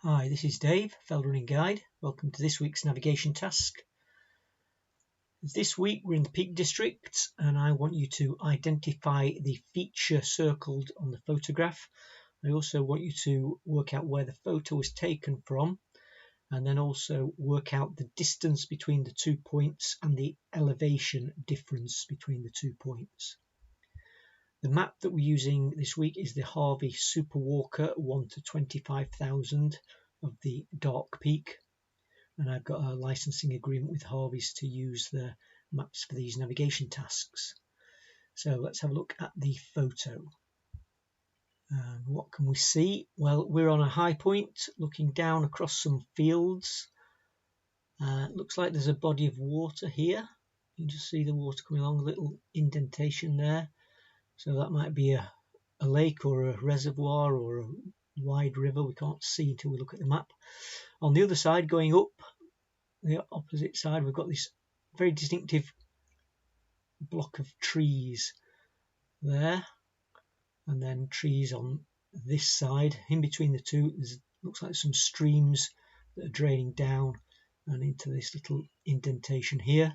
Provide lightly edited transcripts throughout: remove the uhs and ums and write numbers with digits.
Hi, this is Dave, Feld Running Guide. Welcome to this week's navigation task. This week we're in the Peak District and I want you to identify the feature circled on the photograph. I also want you to work out where the photo was taken from and then also work out the distance between the 2 points and the elevation difference between the 2 points. The map that we're using this week is the Harvey Super Walker 1 to 25,000 of the Dark Peak, and I've got a licensing agreement with Harvey's to use the maps for these navigation tasks. So let's have a look at the photo. What can we see? Well, we're on a high point looking down across some fields. Looks like there's a body of water here. You can just see the water coming along, a little indentation there. So that might be a lake or a reservoir or a wide river. We can't see until we look at the map. On the other side, going up the opposite side, we've got this very distinctive block of trees there, and then trees on this side. In between the two, there looks like some streams that are draining down and into this little indentation here,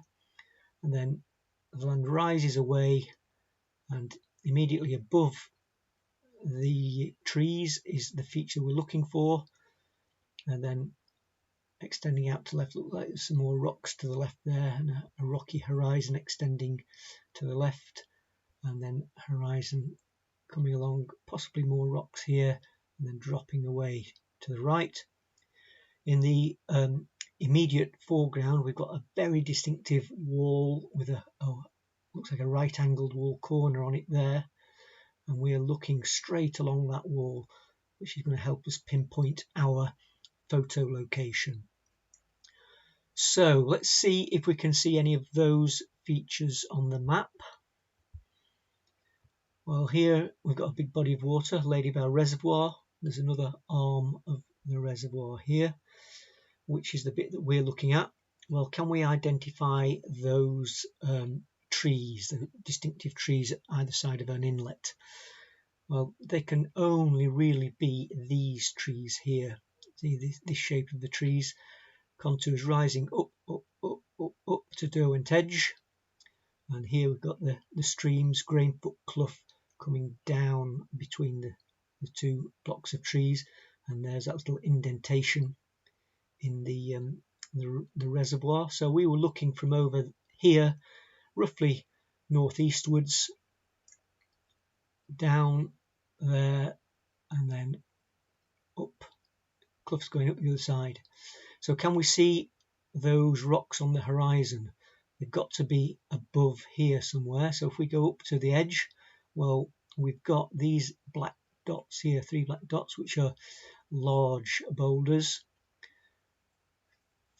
and then the land rises away, and immediately above the trees is the feature we're looking for, and then extending out to the left, look like there's some more rocks to the left there, and a rocky horizon extending to the left, and then horizon coming along, possibly more rocks here, and then dropping away to the right. In the immediate foreground, we've got a very distinctive wall with looks like a right-angled wall corner on it there, and we're looking straight along that wall, which is going to help us pinpoint our photo location. So let's see if we can see any of those features on the map. Well, here we've got a big body of water, Ladybell Reservoir. There's another arm of the reservoir here, which is the bit that we're looking at. Well, can we identify those trees, the distinctive trees at either side of an inlet? Well, they can only really be these trees here. See this shape of the trees, contours rising up to Derwent Edge, and here we've got the streams, Grainfoot Clough coming down between the two blocks of trees, and there's that little indentation in the reservoir. So we were looking from over here, roughly northeastwards, down there, and then up. Clough's going up the other side. So can we see those rocks on the horizon? They've got to be above here somewhere. So if we go up to the edge, well, we've got these black dots here, 3 black dots, which are large boulders.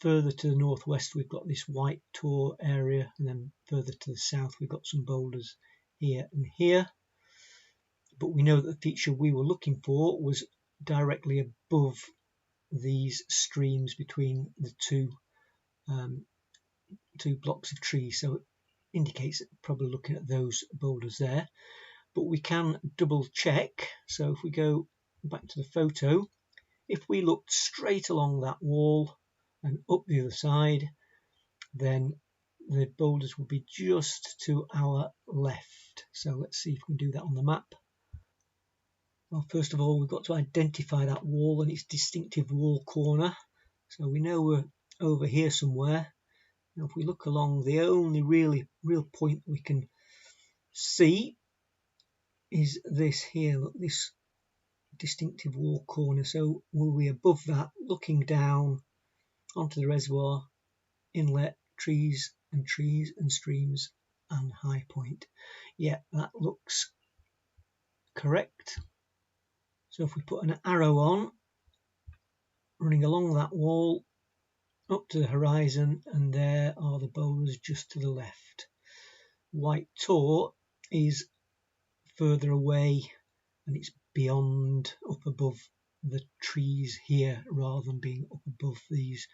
Further to the northwest, we've got this white tor area, and then further to the south, we've got some boulders here and here. But we know that the feature we were looking for was directly above these streams between the two blocks of trees, so it indicates that we're probably looking at those boulders there. But we can double check. So if we go back to the photo, if we looked straight along that wall and up the other side, then the boulders will be just to our left. So let's see if we can do that on the map. Well, first of all, we've got to identify that wall and its distinctive wall corner. So we know we're over here somewhere. Now, if we look along, the only real point we can see is this here. Look, this distinctive wall corner. So were we above that, looking down onto the reservoir, inlet, trees and streams and high point? Yeah, that looks correct. So if we put an arrow on, running along that wall, up to the horizon, and there are the boulders just to the left. White tor is further away, and it's beyond, up above the trees here, rather than being up above these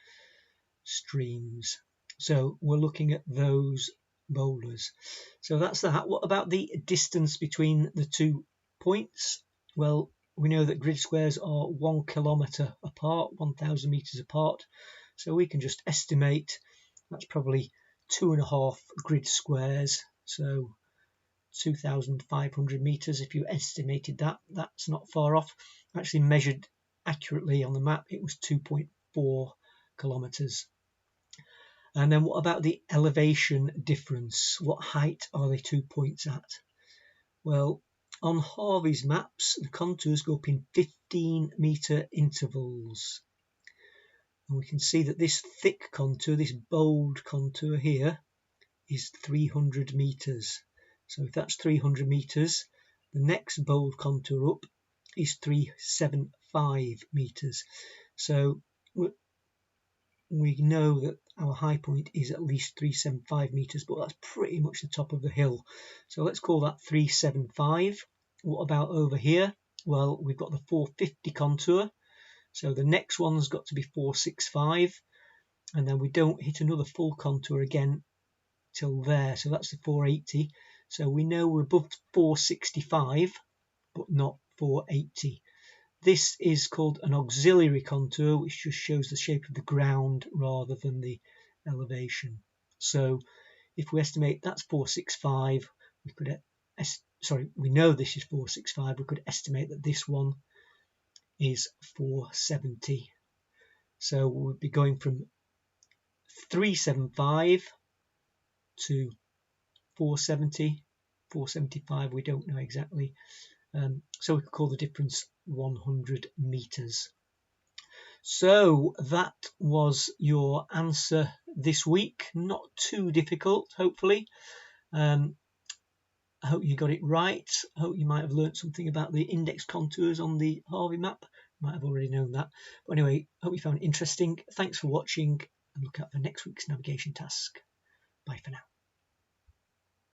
streams. So we're looking at those boulders. So that's that. What about the distance between the 2 points? Well, we know that grid squares are 1 kilometre apart, 1,000 metres apart. So we can just estimate that's probably 2.5 grid squares. So 2,500 metres. If you estimated that, that's not far off. Actually measured accurately on the map, it was 2.4 kilometres. And then what about the elevation difference? What height are the 2 points at? Well, on Harvey's maps, the contours go up in 15-metre intervals. And we can see that this thick contour, this bold contour here, is 300 metres. So if that's 300 metres, the next bold contour up is 375 metres. So we know that our high point is at least 375 metres, but that's pretty much the top of the hill. So let's call that 375. What about over here? Well, we've got the 450 contour. So the next one's got to be 465. And then we don't hit another full contour again till there. So that's the 480. So we know we're above 465, but not 480. This is called an auxiliary contour, which just shows the shape of the ground rather than the elevation. So if we estimate that's 465, we could, we know this is 465, we could estimate that this one is 470. So we'll be going from 375 to 470, 475, we don't know exactly. So we could call the difference 100 metres. So that was your answer this week. Not too difficult, hopefully. I hope you got it right. I hope you might have learnt something about the index contours on the Harvey map. You might have already known that. But anyway, hope you found it interesting. Thanks for watching, and look out for next week's navigation task. Bye for now.